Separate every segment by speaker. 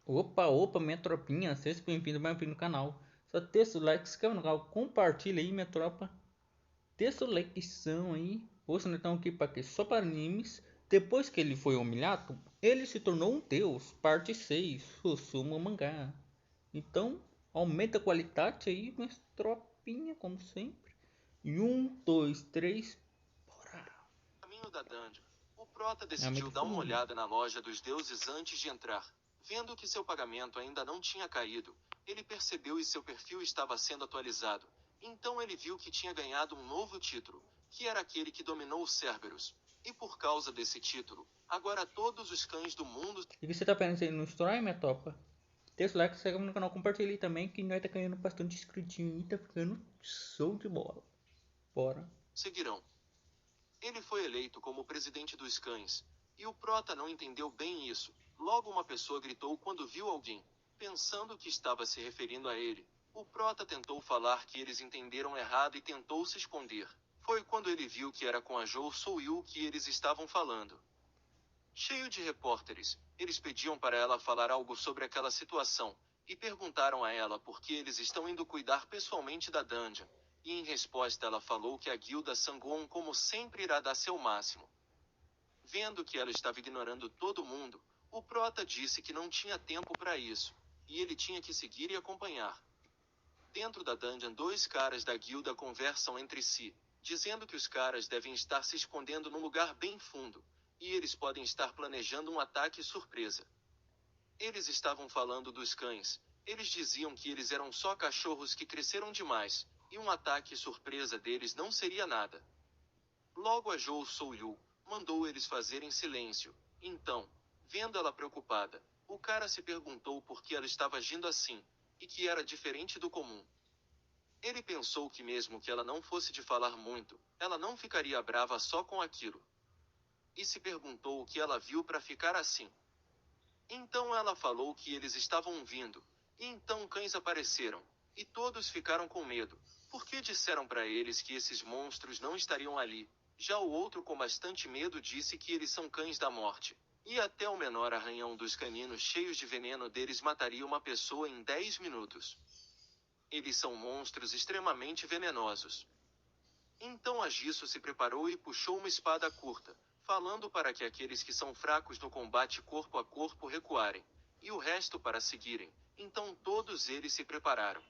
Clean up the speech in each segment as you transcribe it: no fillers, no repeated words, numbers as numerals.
Speaker 1: Opa, opa, minha tropinha, seja bem-vindo, bem-vindo no canal. Só deixa o like, se inscreva no canal, compartilha aí, minha tropa. Deixa o likezão aí. Hoje nós estamos aqui para quê? Só para animes. Depois que ele foi humilhado, ele se tornou um deus. Parte 6, Sussuma Mangá. Então, aumenta a qualidade aí, minha tropinha, como sempre. E 1, 2, 3, bora.
Speaker 2: Caminho da dungeon, o Prota
Speaker 1: Aumenta
Speaker 2: decidiu
Speaker 1: o
Speaker 2: dar uma
Speaker 1: volume.
Speaker 2: olhada na loja dos deuses antes de entrar. Vendo que seu pagamento ainda não tinha caído, ele percebeu e seu perfil estava sendo atualizado. Então ele viu que tinha ganhado um novo título, que era aquele que dominou Cerberus. E por causa desse título, agora todos os cães do mundo.
Speaker 1: E que você tá pensando no Story, minha tropa? Deixa o like, se inscreve no canal, compartilha aí também, que nós tá ganhando bastante inscritinho e tá ficando show de bola. Bora.
Speaker 2: Seguirão. Ele foi eleito como presidente dos cães. E o Prota não entendeu bem isso. Logo uma pessoa gritou quando viu alguém, pensando que estava se referindo a ele. O Prota tentou falar que eles entenderam errado e tentou se esconder. Foi quando ele viu que era com a Joe Soo-il que eles estavam falando. Cheio de repórteres, eles pediam para ela falar algo sobre aquela situação, e perguntaram a ela por que eles estão indo cuidar pessoalmente da dungeon. E em resposta ela falou que a guilda Sangon como sempre irá dar seu máximo. Vendo que ela estava ignorando todo mundo, o Prota disse que não tinha tempo para isso, e ele tinha que seguir e acompanhar. Dentro da dungeon, dois caras da guilda conversam entre si, dizendo que os caras devem estar se escondendo num lugar bem fundo, e eles podem estar planejando um ataque surpresa. Eles estavam falando dos cães. Eles diziam que eles eram só cachorros que cresceram demais, e um ataque surpresa deles não seria nada. Logo a Joe Soo-yu mandou eles fazerem silêncio. Então, vendo ela preocupada, o cara se perguntou por que ela estava agindo assim, e que era diferente do comum. Ele pensou que mesmo que ela não fosse de falar muito, ela não ficaria brava só com aquilo. E se perguntou o que ela viu para ficar assim. Então ela falou que eles estavam vindo. E então cães apareceram. E todos ficaram com medo, porque disseram para eles que esses monstros não estariam ali. Já o outro com bastante medo disse que eles são cães da morte. E até o menor arranhão dos caninos cheios de veneno deles mataria uma pessoa em 10 minutos. Eles são monstros extremamente venenosos. Então Agisso se preparou e puxou uma espada curta, falando para que aqueles que são fracos no combate corpo a corpo recuarem, e o resto para seguirem. Então todos eles se prepararam.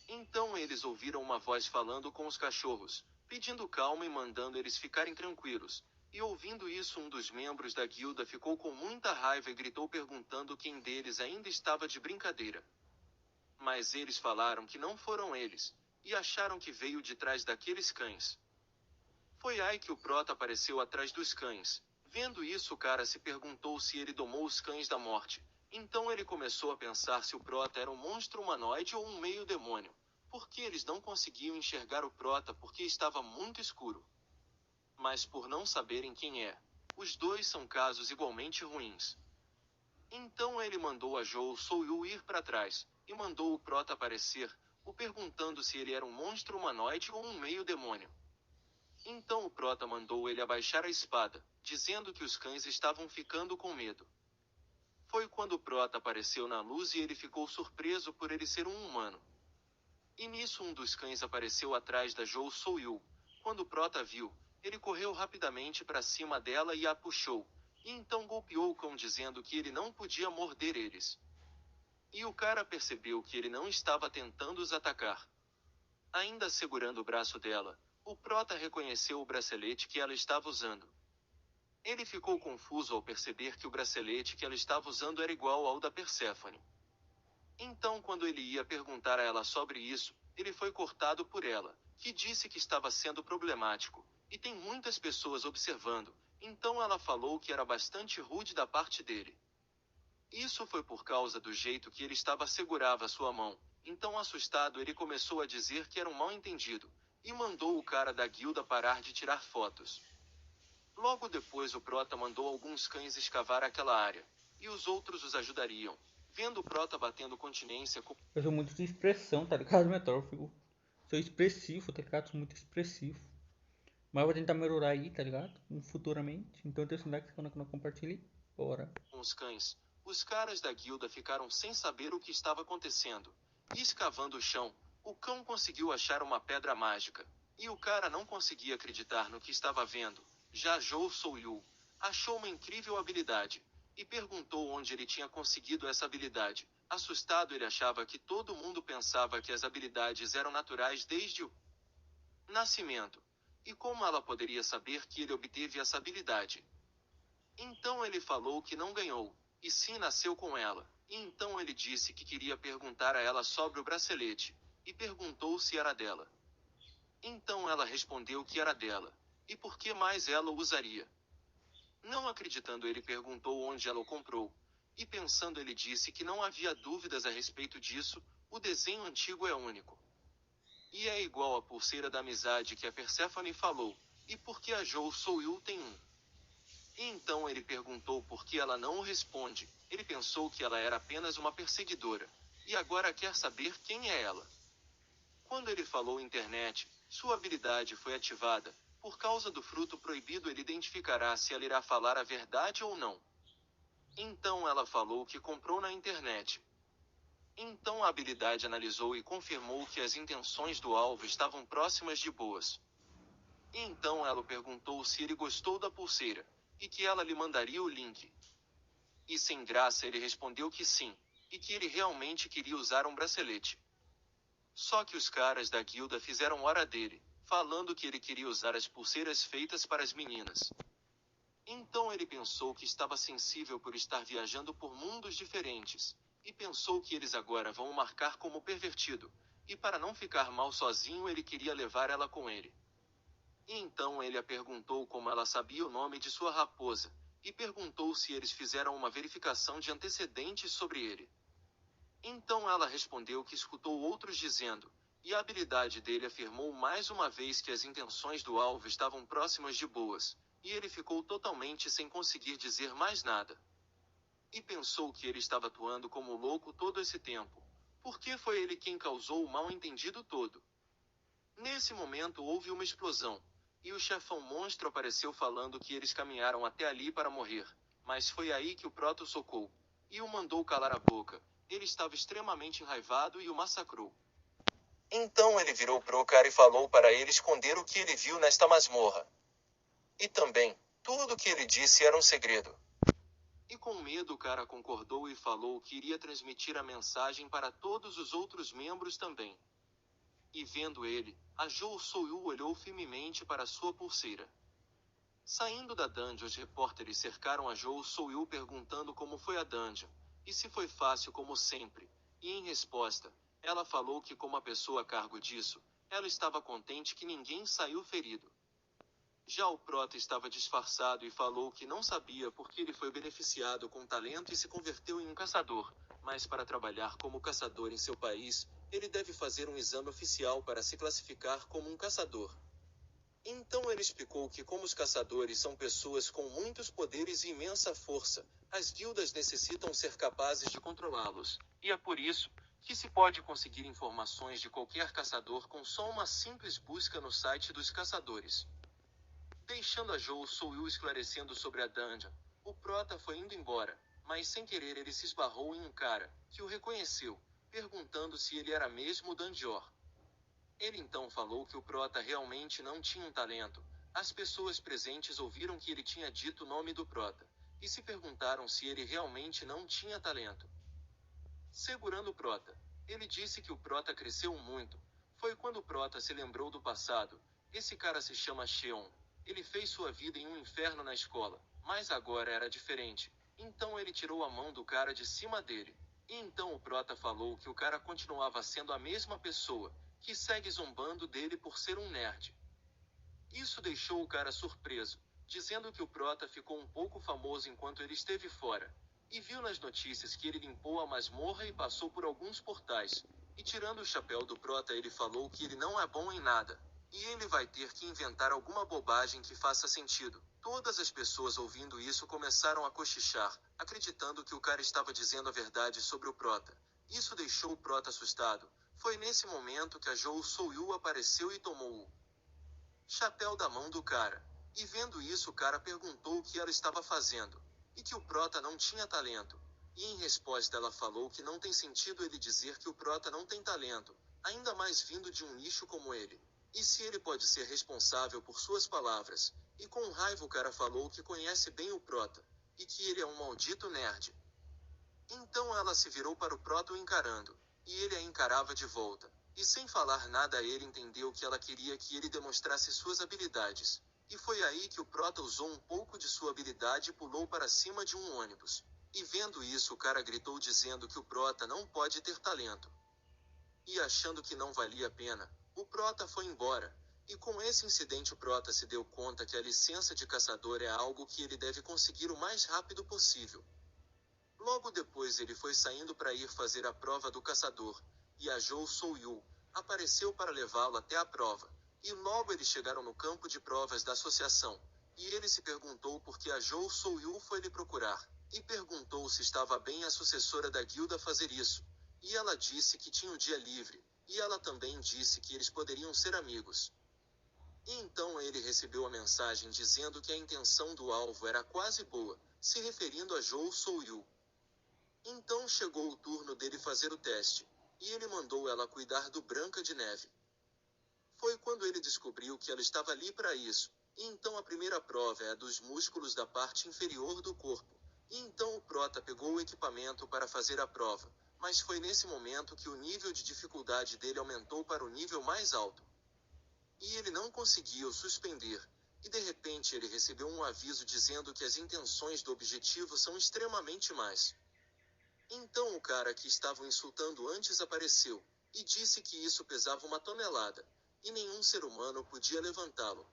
Speaker 2: Então eles ouviram uma voz falando com os cachorros, pedindo calma e mandando eles ficarem tranquilos. E ouvindo isso, um dos membros da guilda ficou com muita raiva e gritou perguntando quem deles ainda estava de brincadeira. Mas eles falaram que não foram eles, e acharam que veio de trás daqueles cães. Foi aí que o Prota apareceu atrás dos cães. Vendo isso, o cara se perguntou se ele domou os cães da morte. Então ele começou a pensar se o Prota era um monstro humanoide ou um meio-demônio. Porque eles não conseguiam enxergar o Prota porque estava muito escuro. Mas por não saberem quem é, os dois são casos igualmente ruins. Então ele mandou a Joe Soo-yu ir para trás, e mandou o Prota aparecer, o perguntando se ele era um monstro humanoide ou um meio-demônio. Então o Prota mandou ele abaixar a espada, dizendo que os cães estavam ficando com medo. Foi quando o Prota apareceu na luz e ele ficou surpreso por ele ser um humano. E nisso um dos cães apareceu atrás da Joe Soo-yu. Quando o Prota viu, ele correu rapidamente para cima dela e a puxou. E então golpeou o cão dizendo que ele não podia morder eles. E o cara percebeu que ele não estava tentando os atacar. Ainda segurando o braço dela, o Prota reconheceu o bracelete que ela estava usando. Ele ficou confuso ao perceber que o bracelete que ela estava usando era igual ao da Perséfone. Então, quando ele ia perguntar a ela sobre isso, ele foi cortado por ela, que disse que estava sendo problemático, e tem muitas pessoas observando, então ela falou que era bastante rude da parte dele. Isso foi por causa do jeito que ele estava segurava sua mão. Então assustado ele começou a dizer que era um mal-entendido, e mandou o cara da guilda parar de tirar fotos. Logo depois o Prota mandou alguns cães escavar aquela área, e os outros os ajudariam. Vendo o Prota batendo continência com.
Speaker 1: Eu sou muito de expressão, tá ligado, minha tropa? Eu sou expressivo, tá ligado? Sou muito expressivo. Mas eu vou tentar melhorar aí, tá ligado? Futuramente. Então deixa o like, se não compartilhe. Bora.
Speaker 2: Os cães, Os caras da guilda ficaram sem saber o que estava acontecendo. E escavando o chão, o cão conseguiu achar uma pedra mágica. E o cara não conseguia acreditar no que estava vendo. Já Zhou Souyu achou uma incrível habilidade e perguntou onde ele tinha conseguido essa habilidade. Assustado, ele achava que todo mundo pensava que as habilidades eram naturais desde o nascimento. E como ela poderia saber que ele obteve essa habilidade? Então ele falou que não ganhou, e sim nasceu com ela. E então ele disse que queria perguntar a ela sobre o bracelete, e perguntou se era dela. Então ela respondeu que era dela. E por que mais ela o usaria? Não acreditando, ele perguntou onde ela o comprou. E pensando, ele disse que não havia dúvidas a respeito disso, o desenho antigo é único. E é igual à pulseira da amizade que a Perséfone falou. E por que a Zhou Souyu tem um? E então ele perguntou por que ela não o responde. Ele pensou que ela era apenas uma perseguidora. E agora quer saber quem é ela. Quando ele falou internet, sua habilidade foi ativada. Por causa do fruto proibido, ele identificará se ela irá falar a verdade ou não. Então ela falou que comprou na internet. Então a habilidade analisou e confirmou que as intenções do alvo estavam próximas de boas. E então ela perguntou se ele gostou da pulseira, e que ela lhe mandaria o link. E sem graça ele respondeu que sim, e que ele realmente queria usar um bracelete. Só que os caras da guilda fizeram hora dele, falando que ele queria usar as pulseiras feitas para as meninas. Então ele pensou que estava sensível por estar viajando por mundos diferentes, e pensou que eles agora vão o marcar como pervertido, e para não ficar mal sozinho ele queria levar ela com ele. E então ele a perguntou como ela sabia o nome de sua raposa, e perguntou se eles fizeram uma verificação de antecedentes sobre ele. Então ela respondeu que escutou outros dizendo, e a habilidade dele afirmou mais uma vez que as intenções do alvo estavam próximas de boas, e ele ficou totalmente sem conseguir dizer mais nada. E pensou que ele estava atuando como louco todo esse tempo, porque foi ele quem causou o mal-entendido todo. Nesse momento houve uma explosão, e o chefão monstro apareceu falando que eles caminharam até ali para morrer, mas foi aí que o Proto socou, e o mandou calar a boca. Ele estava extremamente enraivado e o massacrou. Então ele virou pro cara e falou para ele esconder o que ele viu nesta masmorra. E também, tudo o que ele disse era um segredo. E com medo o cara concordou e falou que iria transmitir a mensagem para todos os outros membros também. E vendo ele, a Zhou Souyu olhou firmemente para sua pulseira. Saindo da dungeon, os repórteres cercaram a Zhou Souyu perguntando como foi a dungeon, e se foi fácil como sempre, e em resposta, ela falou que como a pessoa a cargo disso, ela estava contente que ninguém saiu ferido. Já o Prota estava disfarçado e falou que não sabia porque ele foi beneficiado com talento e se converteu em um caçador, mas para trabalhar como caçador em seu país, ele deve fazer um exame oficial para se classificar como um caçador. Então ele explicou que como os caçadores são pessoas com muitos poderes e imensa força, as guildas necessitam ser capazes de controlá-los, e é por isso que se pode conseguir informações de qualquer caçador com só uma simples busca no site dos caçadores. Deixando a Zhou Souyu esclarecendo sobre a dungeon, o Prota foi indo embora, mas sem querer ele se esbarrou em um cara, que o reconheceu, perguntando se ele era mesmo o Dandior. Ele então falou que o Prota realmente não tinha um talento. As pessoas presentes ouviram que ele tinha dito o nome do Prota, e se perguntaram se ele realmente não tinha talento. Segurando o Prota, ele disse que o Prota cresceu muito. Foi quando o Prota se lembrou do passado. Esse cara se chama Sheon. Ele fez sua vida em um inferno na escola, mas agora era diferente. Então ele tirou a mão do cara de cima dele. E então o Prota falou que o cara continuava sendo a mesma pessoa, que segue zombando dele por ser um nerd. Isso deixou o cara surpreso, dizendo que o Prota ficou um pouco famoso enquanto ele esteve fora. E viu nas notícias que ele limpou a masmorra e passou por alguns portais. E tirando o chapéu do Prota, ele falou que ele não é bom em nada. E ele vai ter que inventar alguma bobagem que faça sentido. Todas as pessoas ouvindo isso começaram a cochichar, acreditando que o cara estava dizendo a verdade sobre o Prota. Isso deixou o Prota assustado. Foi nesse momento que a Zhou Souyu apareceu e tomou o chapéu da mão do cara. E vendo isso, o cara perguntou o que ela estava fazendo. E que o Prota não tinha talento. E em resposta ela falou que não tem sentido ele dizer que o Prota não tem talento, ainda mais vindo de um nicho como ele. E se ele pode ser responsável por suas palavras? E com raiva o cara falou que conhece bem o Prota, e que ele é um maldito nerd. Então ela se virou para o Prota o encarando, e ele a encarava de volta. E sem falar nada ele entendeu que ela queria que ele demonstrasse suas habilidades. E foi aí que o Prota usou um pouco de sua habilidade e pulou para cima de um ônibus. E vendo isso o cara gritou dizendo que o Prota não pode ter talento. E achando que não valia a pena, o Prota foi embora. E com esse incidente o Prota se deu conta que a licença de caçador é algo que ele deve conseguir o mais rápido possível. Logo depois ele foi saindo para ir fazer a prova do caçador, e a Jou Soo-yu apareceu para levá-lo até a prova. E logo eles chegaram no campo de provas da associação, e ele se perguntou por que a Jou Soo-yu foi lhe procurar, e perguntou se estava bem a sucessora da guilda fazer isso. E ela disse que tinha o dia livre, e ela também disse que eles poderiam ser amigos. E então ele recebeu a mensagem dizendo que a intenção do alvo era quase boa, se referindo a Jou Soo-yu. Então chegou o turno dele fazer o teste, e ele mandou ela cuidar do Branca de Neve. Foi quando ele descobriu que ela estava ali para isso, e então a primeira prova é a dos músculos da parte inferior do corpo. E então o Prota pegou o equipamento para fazer a prova, mas foi nesse momento que o nível de dificuldade dele aumentou para o nível mais alto. E ele não conseguiu suspender, e de repente ele recebeu um aviso dizendo que as intenções do objetivo são extremamente mais. Então o cara que estavam insultando antes apareceu, e disse que isso pesava 1 tonelada, e nenhum ser humano podia levantá-lo.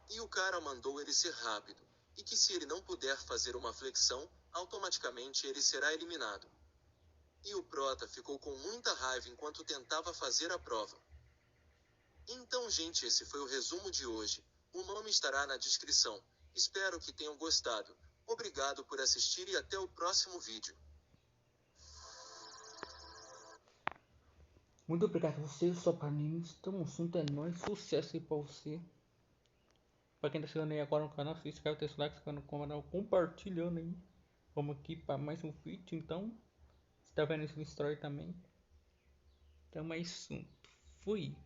Speaker 2: E o cara mandou ele ser rápido, e que se ele não puder fazer uma flexão, automaticamente ele será eliminado. E o Prota ficou com muita raiva enquanto tentava fazer a prova. Então gente, esse foi o resumo de hoje. O nome estará na descrição. Espero que tenham gostado. Obrigado por assistir e até o próximo vídeo.
Speaker 1: Muito obrigado a você, só para animes. Tamo junto, é nóis. Sucesso aí pra você. Pra quem tá chegando aí agora no canal, se inscreve, deixa o like, se inscreve no canal, compartilhando aí. Vamos aqui para mais um vídeo, então. Você tá vendo esse story também. Tamo aí junto. Fui.